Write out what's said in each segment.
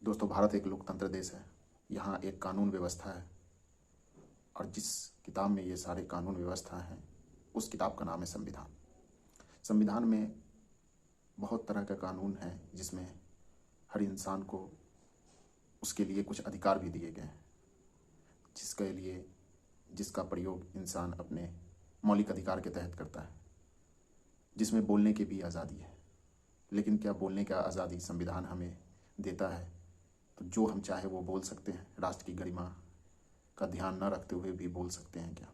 दोस्तों, भारत एक लोकतंत्र देश है। यहाँ एक कानून व्यवस्था है और जिस किताब में ये सारे कानून व्यवस्था हैं उस किताब का नाम है संविधान। संविधान में बहुत तरह का कानून है जिसमें हर इंसान को उसके लिए कुछ अधिकार भी दिए गए हैं, जिसका प्रयोग इंसान अपने मौलिक अधिकार के तहत करता है, जिसमें बोलने की भी आज़ादी है। लेकिन क्या बोलने का आज़ादी संविधान हमें देता है? तो जो हम चाहे वो बोल सकते हैं? राष्ट्र की गरिमा का ध्यान न रखते हुए भी बोल सकते हैं क्या?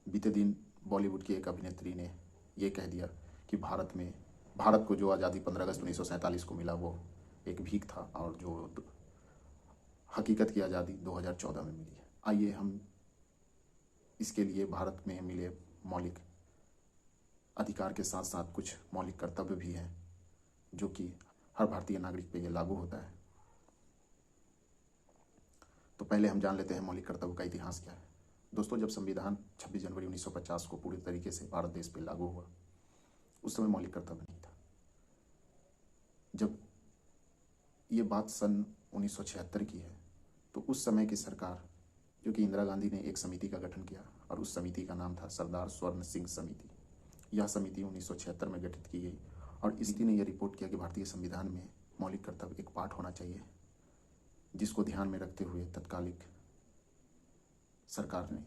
बीते दिन बॉलीवुड की एक अभिनेत्री ने ये कह दिया कि भारत को जो आज़ादी 15 अगस्त 1947 को मिला वो एक भीख था और जो हकीकत की आज़ादी 2014 में मिली है। आइए हम इसके लिए भारत में मिले मौलिक अधिकार के साथ साथ कुछ मौलिक कर्तव्य भी हैं जो कि हर भारतीय नागरिक पे ये लागू होता है। तो पहले हम जान लेते हैं मौलिक कर्तव्य का इतिहास क्या है। दोस्तों, जब संविधान 26 जनवरी 1950 को पूरे तरीके से भारत देश पे लागू हुआ, उस समय मौलिक कर्तव्य नहीं था। जब ये बात सन 1976 की है तो उस समय की सरकार, जो कि इंदिरा गांधी ने एक समिति का गठन किया और उस समिति का नाम था सरदार स्वर्ण सिंह समिति। यह समिति 1976 में गठित की गई और इस समिति ने यह रिपोर्ट किया कि भारतीय संविधान में मौलिक कर्तव्य एक पाठ होना चाहिए, जिसको ध्यान में रखते हुए तत्कालिक सरकार ने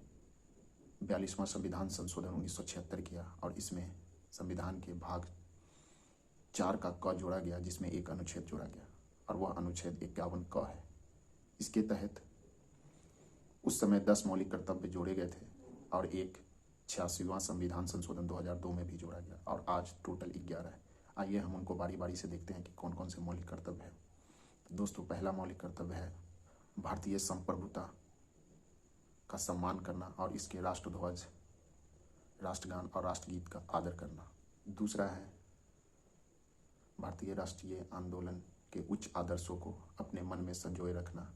42वां संविधान संशोधन 1976 किया और इसमें संविधान के भाग 4 का क जोड़ा गया, जिसमें एक अनुच्छेद जोड़ा गया और वह अनुच्छेद 51 क है। इसके तहत उस समय 10 मौलिक कर्तव्य जोड़े गए थे और एक 86वां संविधान संशोधन 2002 में भी जोड़ा गया और आज टोटल 11 है। आइए हम उनको बारी बारी से देखते हैं कि कौन कौन से मौलिक कर्तव्य हैं। दोस्तों, पहला मौलिक कर्तव्य है भारतीय संप्रभुता का सम्मान करना और इसके राष्ट्रध्वज, राष्ट्रगान और राष्ट्रगीत का आदर करना। दूसरा है भारतीय राष्ट्रीय आंदोलन के उच्च आदर्शों को अपने मन में संजोए रखना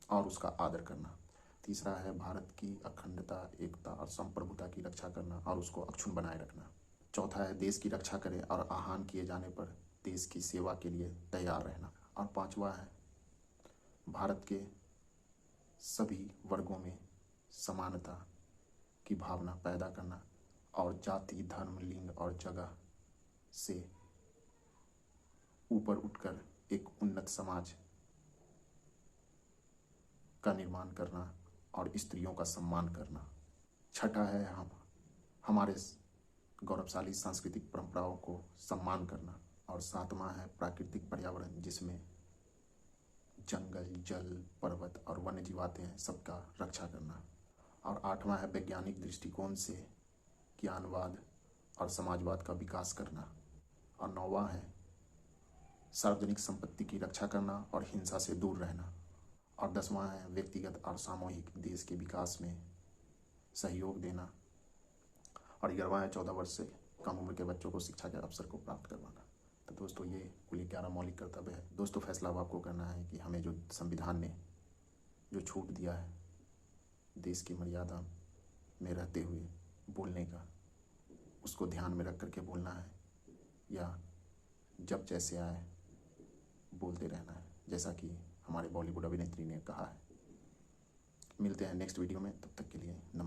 और उसका आदर करना। तीसरा है भारत की अखंडता, एकता और संप्रभुता की रक्षा करना और उसको अक्षुण्ण बनाए रखना। चौथा है देश की रक्षा करें और आह्वान किए जाने पर देश की सेवा के लिए तैयार रहना। और पांचवा है भारत के सभी वर्गों में समानता की भावना पैदा करना और जाति, धर्म, लिंग और जगह से ऊपर उठकर एक उन्नत समाज का निर्माण करना और स्त्रियों का सम्मान करना। छठा है हमारे गौरवशाली सांस्कृतिक परंपराओं को सम्मान करना। और सातवां है प्राकृतिक पर्यावरण, जिसमें जंगल, जल, पर्वत और वन्य जीव आते हैं, सबका रक्षा करना। और आठवां है वैज्ञानिक दृष्टिकोण से ज्ञानवाद और समाजवाद का विकास करना। और नौवां है सार्वजनिक संपत्ति की रक्षा करना और हिंसा से दूर रहना। और 10वां है व्यक्तिगत और सामूहिक देश के विकास में सहयोग देना। और 11वां है 14 वर्ष से कम उम्र के बच्चों को शिक्षा के अवसर को प्राप्त करवाना। तो दोस्तों, ये कुल 11 मौलिक कर्तव्य है। दोस्तों, फैसला अब आपको करना है कि हमें जो संविधान ने जो छूट दिया है देश की मर्यादा में रहते हुए बोलने का, उसको ध्यान में रख करके बोलना है या जब जैसे आए बोलते रहना है, जैसा कि हमारे बॉलीवुड अभिनेत्री ने कहा है। मिलते हैं नेक्स्ट वीडियो में, तब तक के लिए नमस्कार।